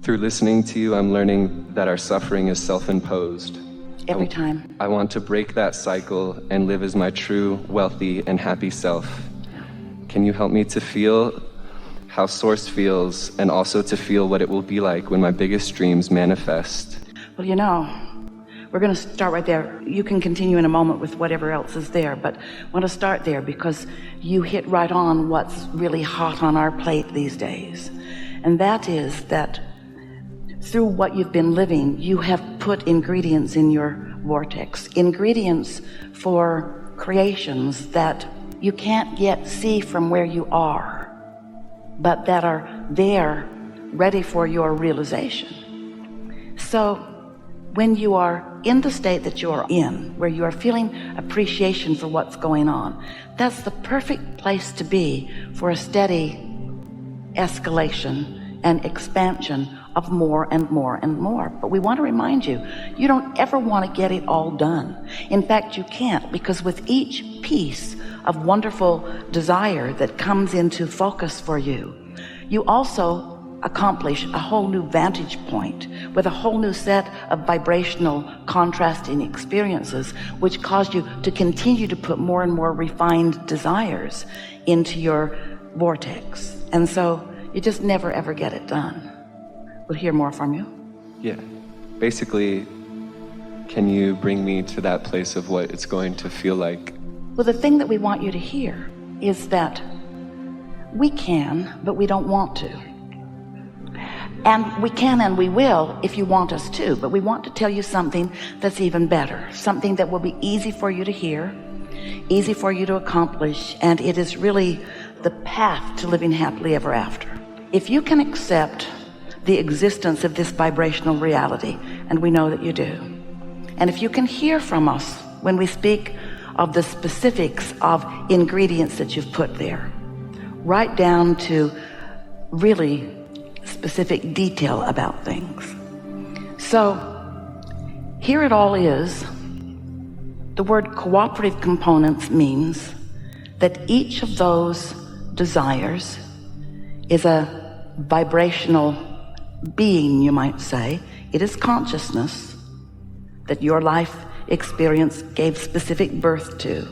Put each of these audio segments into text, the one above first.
Through listening to you, I'm learning that our suffering is self-imposed. Every time. I want to break that cycle and live as my true, wealthy, and happy self. Can you help me to feel how Source feels, and also to feel what it will be like when my biggest dreams manifest? Well, you know, we're going to start right there. You can continue in a moment with whatever else is there, but I want to start there because you hit right on what's really hot on our plate these days. And that is that through what you've been living, you have put ingredients in your vortex, ingredients for creations that you can't yet see from where you are, but that are there, ready for your realization. So when you are in the state that you are in, where you are feeling appreciation for what's going on, that's the perfect place to be for a steady escalation and expansion of more and more and more. But we want to remind you, you don't ever want to get it all done. In fact, you can't, because with each piece of wonderful desire that comes into focus for you, you also accomplish a whole new vantage point with a whole new set of vibrational contrasting experiences, which cause you to continue to put more and more refined desires into your vortex. And so you just never ever get it done. We'll hear more from you. Yeah. Basically, can you bring me to that place of what it's going to feel like? Well, the thing that we want you to hear is that we can, but we don't want to. And we can and we will if you want us to, but we want to tell you something that's even better, something that will be easy for you to hear, easy for you to accomplish, and it is really the path to living happily ever after. If you can accept the existence of this vibrational reality, and we know that you do, and if you can hear from us when we speak of the specifics of ingredients that you've put there, right down to really specific detail about things. So here it all is. The word cooperative components means that each of those desires is a vibrational being, you might say. It is consciousness that your life experience gave specific birth to.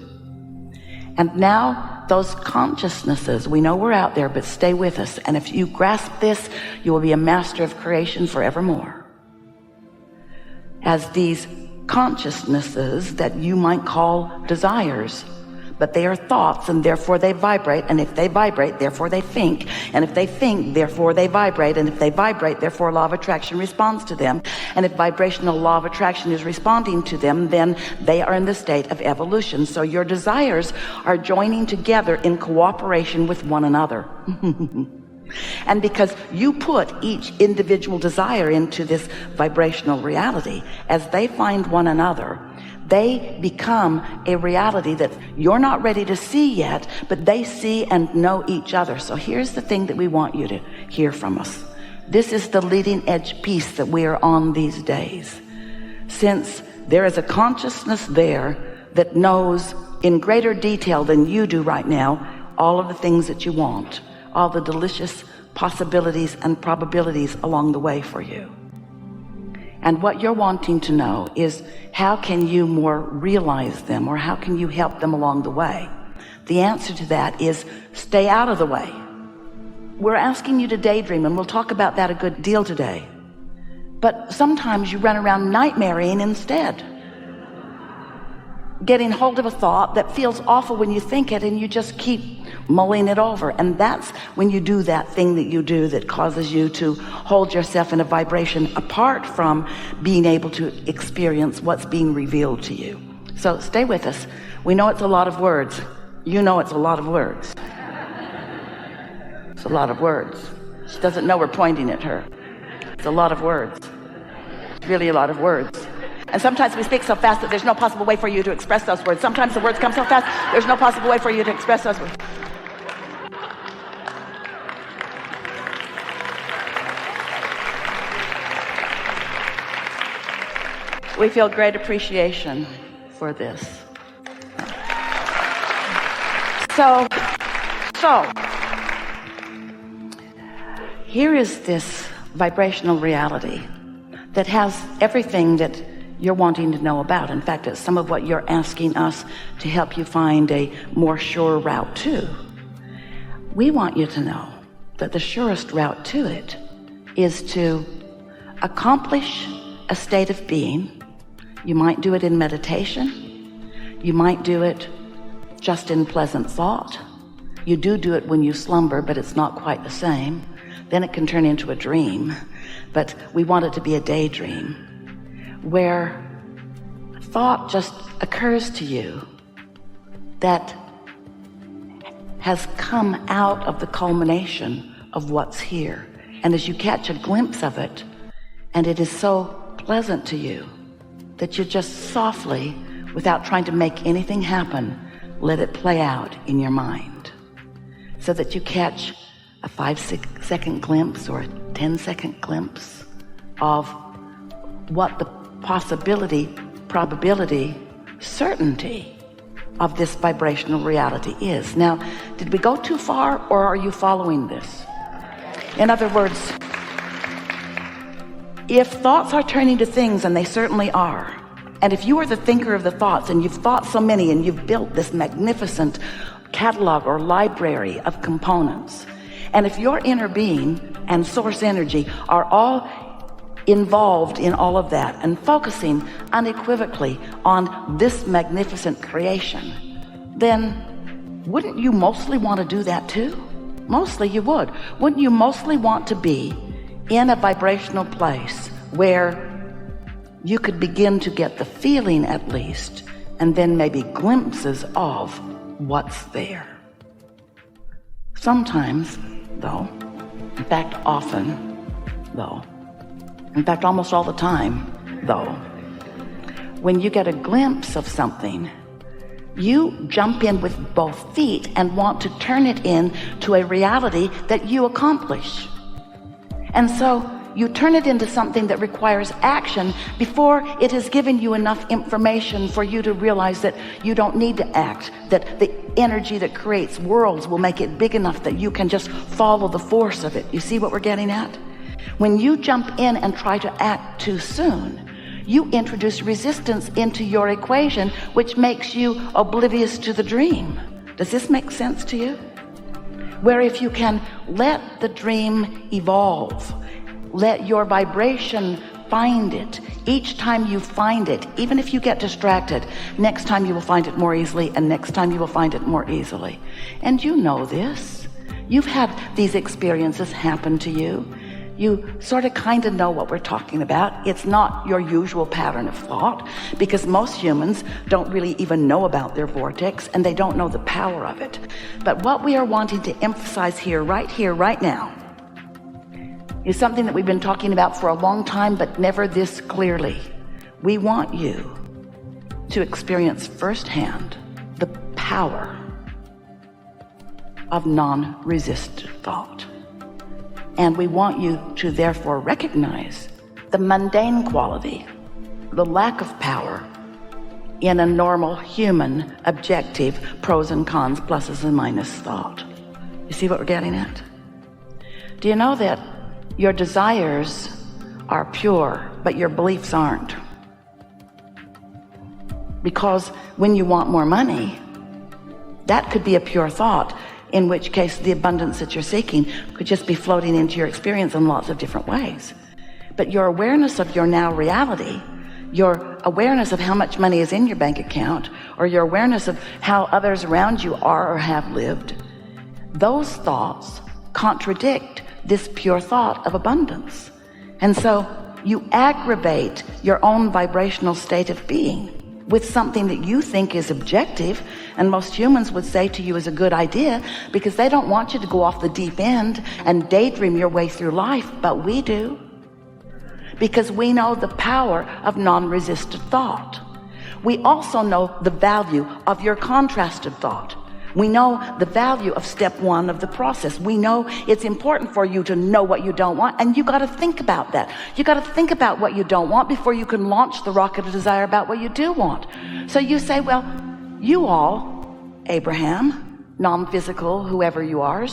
And now those consciousnesses, we know we're out there, but stay with us. And if you grasp this, you will be a master of creation forevermore. As these consciousnesses that you might call desires, but they are thoughts, and therefore they vibrate, and if they vibrate, therefore they think, and if they think, therefore they vibrate, and if they vibrate, therefore law of attraction responds to them, and if vibrational law of attraction is responding to them, then they are in the state of evolution. So your desires are joining together in cooperation with one another. And because you put each individual desire into this vibrational reality, as they find one another, they become a reality that you're not ready to see yet, but they see and know each other. So here's the thing that we want you to hear from us. This is the leading edge piece that we are on these days. Since there is a consciousness there that knows in greater detail than you do right now all of the things that you want, all the delicious possibilities and probabilities along the way for you. And what you're wanting to know is, how can you more realize them, or how can you help them along the way? The answer to that is stay out of the way. We're asking you to daydream, and we'll talk about that a good deal today. But sometimes you run around nightmaring instead, getting hold of a thought that feels awful when you think it, and you just keep mulling it over. And that's when you do that thing that you do that causes you to hold yourself in a vibration apart from being able to experience what's being revealed to you. So stay with us. We know it's a lot of words. You know it's a lot of words. It's a lot of words. She doesn't know we're pointing at her. It's a lot of words. It's really a lot of words. And sometimes we speak so fast that there's no possible way for you to express those words. Sometimes the words come so fast, there's no possible way for you to express those words. We feel great appreciation for this. So here is this vibrational reality that has everything that you're wanting to know about. In fact, it's some of what you're asking us to help you find a more sure route to. We want you to know that the surest route to it is to accomplish a state of being. You might do it in meditation. You might do it just in pleasant thought. You do it when you slumber, but it's not quite the same. Then it can turn into a dream, but we want it to be a daydream where thought just occurs to you that has come out of the culmination of what's here. And as you catch a glimpse of it, and it is so pleasant to you that you just softly, without trying to make anything happen, let it play out in your mind, so that you catch a 5-second glimpse or a 10-second glimpse of what the possibility, probability, certainty of this vibrational reality is. Now, did we go too far, or are you following this? In other words, if thoughts are turning to things, and they certainly are, and if you are the thinker of the thoughts, and you've thought so many, and you've built this magnificent catalog or library of components, and if your inner being and source energy are all involved in all of that and focusing unequivocally on this magnificent creation, then wouldn't you mostly want to do that too? Mostly you would. Wouldn't you mostly want to be in a vibrational place where you could begin to get the feeling, at least, and then maybe glimpses of what's there? Sometimes, though, in fact, often, though, in fact, almost all the time, though, when you get a glimpse of something, you jump in with both feet and want to turn it into a reality that you accomplish. And so you turn it into something that requires action before it has given you enough information for you to realize that you don't need to act, that the energy that creates worlds will make it big enough that you can just follow the force of it. You see what we're getting at? When you jump in and try to act too soon, you introduce resistance into your equation, which makes you oblivious to the dream. Does this make sense to you? Where if you can let the dream evolve, let your vibration find it. Each time you find it, even if you get distracted, next time you will find it more easily, and next time you will find it more easily. And you know this. You've had these experiences happen to you. You sort of kind of know what we're talking about. It's not your usual pattern of thought, because most humans don't really even know about their vortex, and they don't know the power of it. But what we are wanting to emphasize here, right now, is something that we've been talking about for a long time, but never this clearly. We want you to experience firsthand the power of non-resistant thought. And we want you to therefore recognize the mundane quality, the lack of power in a normal human objective pros and cons, pluses and minuses thought. You see what we're getting at? Do you know that your desires are pure, but your beliefs aren't? Because when you want more money, that could be a pure thought, in which case the abundance that you're seeking could just be floating into your experience in lots of different ways. But your awareness of your now reality, your awareness of how much money is in your bank account, or your awareness of how others around you are or have lived, those thoughts contradict this pure thought of abundance. And so you aggravate your own vibrational state of being with something that you think is objective, and most humans would say to you is a good idea, because they don't want you to go off the deep end and daydream your way through life. But we do, because we know the power of non-resistant thought. We also know the value of your contrasted thought. We know the value of step one of the process. We know it's important for you to know what you don't want, and you got to think about that. You got to think about what you don't want before you can launch the rocket of desire about what you do want. So you say, well, you all, Abraham, non-physical, whoever you are,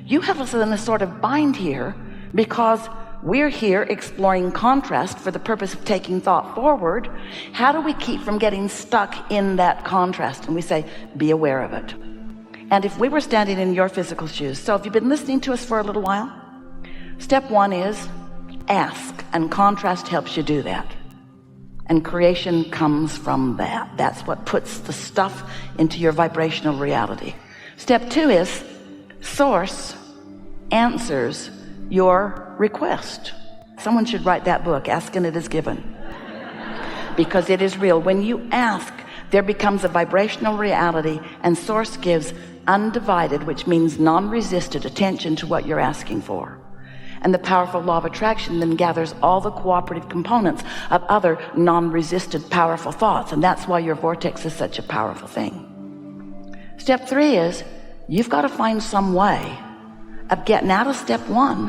you have us in a sort of bind here, because We're here exploring contrast for the purpose of taking thought forward. How do we keep from getting stuck in that contrast? And we say, be aware of it. And if we were standing in your physical shoes, so if you've been listening to us for a little while, step one is ask, and contrast helps you do that. And creation comes from that. That's what puts the stuff into your vibrational reality. Step two is source answers your request. Someone should write that book, Ask and It Is Given. Because it is real. When you ask, there becomes a vibrational reality, and source gives undivided, which means non-resisted attention to what you're asking for. And the powerful law of attraction then gathers all the cooperative components of other non-resisted powerful thoughts. And that's why your vortex is such a powerful thing. Step three is you've got to find some way of getting out of step one,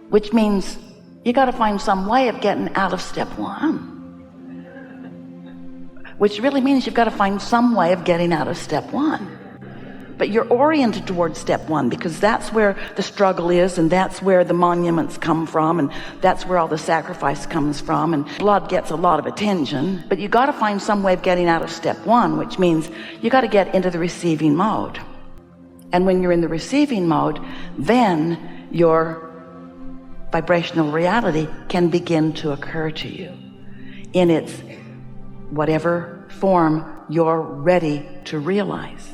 which means you got to find some way of getting out of step one, which really means you've got to find some way of getting out of step one. But you're oriented towards step one because that's where the struggle is, and that's where the monuments come from, and that's where all the sacrifice comes from, and blood gets a lot of attention. But you got to find some way of getting out of step one, which means you got to get into the receiving mode. And when you're in the receiving mode, then your vibrational reality can begin to occur to you in its whatever form you're ready to realize.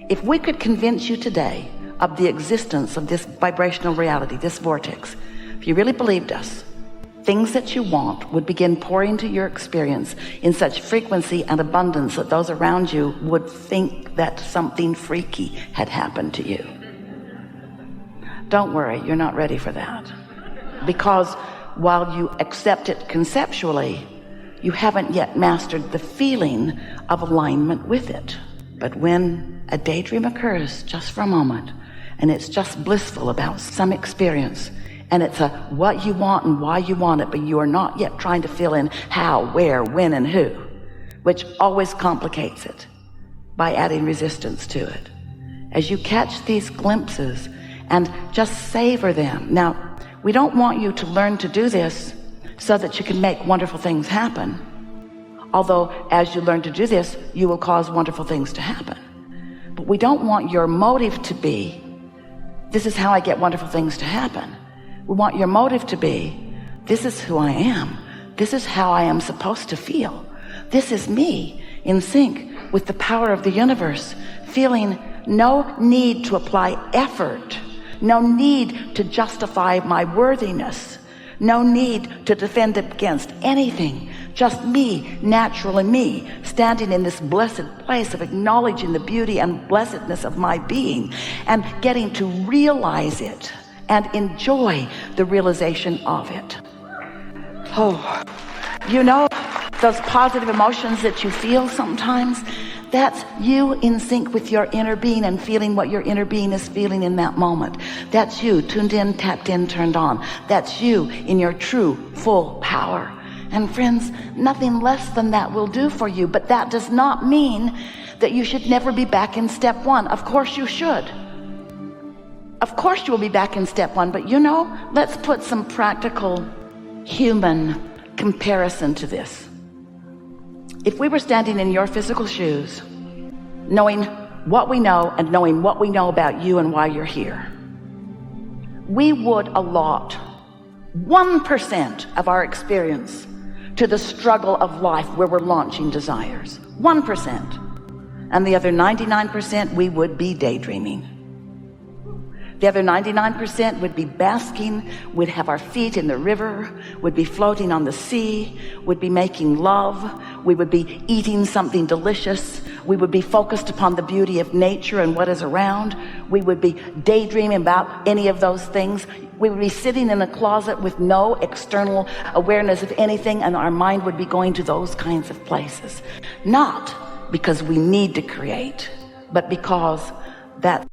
If we could convince you today of the existence of this vibrational reality, this vortex, if you really believed us, things that you want would begin pouring into your experience in such frequency and abundance that those around you would think that something freaky had happened to you. Don't worry, you're not ready for that. Because while you accept it conceptually, you haven't yet mastered the feeling of alignment with it. But when a daydream occurs just for a moment, and it's just blissful about some experience, and it's a what you want and why you want it, but you are not yet trying to fill in how, where, when, and who, which always complicates it by adding resistance to it. As you catch these glimpses and just savor them. Now, we don't want you to learn to do this so that you can make wonderful things happen. Although, as you learn to do this, you will cause wonderful things to happen. But we don't want your motive to be, this is how I get wonderful things to happen. We want your motive to be, this is who I am. This is how I am supposed to feel. This is me in sync with the power of the universe, feeling no need to apply effort, no need to justify my worthiness, no need to defend against anything. Just me, naturally me, standing in this blessed place of acknowledging the beauty and blessedness of my being and getting to realize it and enjoy the realization of it. Oh, you know, those positive emotions that you feel sometimes, that's you in sync with your inner being and feeling what your inner being is feeling in that moment. That's you tuned in, tapped in, turned on. That's you in your true, full power. And friends, nothing less than that will do for you. But that does not mean that you should never be back in step one. Of course you should. Of course you will be back in step one. But you know, let's put some practical human comparison to this. If we were standing in your physical shoes, knowing what we know and knowing what we know about you and why you're here, we would allot 1% of our experience to the struggle of life where we're launching desires. 1%. And the other 99% we would be daydreaming. The other 99% would be basking, would have our feet in the river, would be floating on the sea, would be making love, we would be eating something delicious, we would be focused upon the beauty of nature and what is around, we would be daydreaming about any of those things, we would be sitting in a closet with no external awareness of anything, and our mind would be going to those kinds of places. Not because we need to create, but because that